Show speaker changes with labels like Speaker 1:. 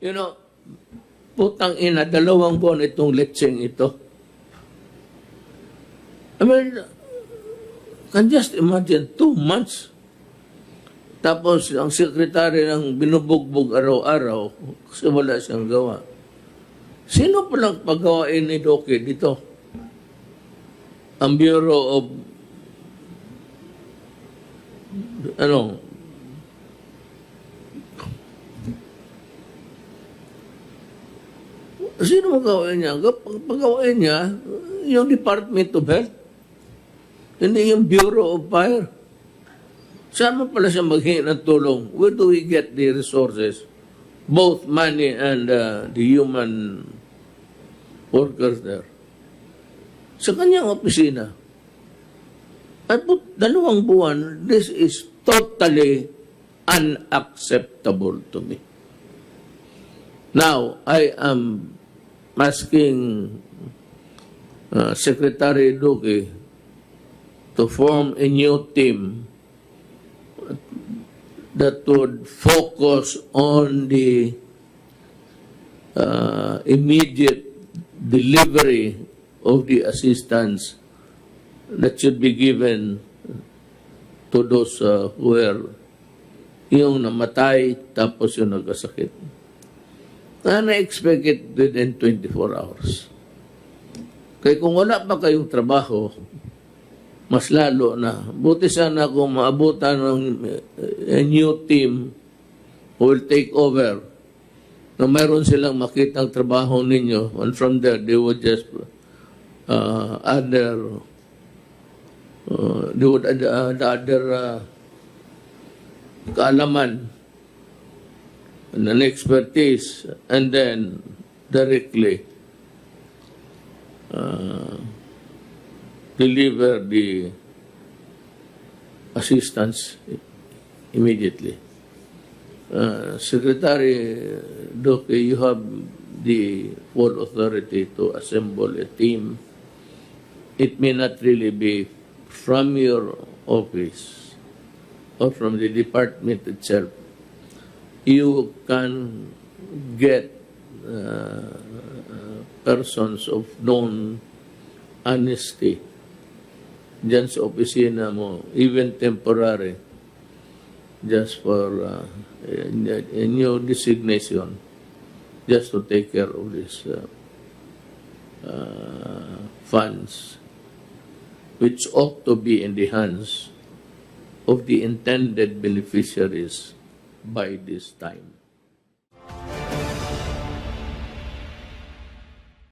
Speaker 1: You know, putang ina, 2 buwan itong letseng ito. I mean, can just imagine, 2 months. Tapos, ang sekretary ng binubugbog araw-araw kasi wala siyang gawa. Sino palang paggawain ni Duque dito? Ang Bureau of sino magawain niya? Pagawain niya yung Department of Health, hindi yung Bureau of Fire. Saan mo pala siya maghingi ng tulong? Where do we get the resources? Both money and the human workers there. Sa kanyang opisina. At 2 buwan, this is totally unacceptable to me. Now, I am asking Secretary Duque to form a new team that would focus on the immediate delivery of the assistance that should be given to those who were yung namatay tapos yung nagkasakit. And I expect it within 24 hours. Kaya kung wala pa kayong trabaho, mas lalo na. Buti sana kung maabutan ng a new team who will take over na mayroon silang makitang trabaho ninyo, and from there they would just add other kaalaman and an expertise, and then directly deliver the assistance immediately. Secretary Duque, you have the full authority to assemble a team. It may not really be from your office or from the department itself. You can get persons of known honesty dyan sa opisina mo, even temporary, just for a new designation, just to take care of these funds, which ought to be in the hands of the intended beneficiaries by this time.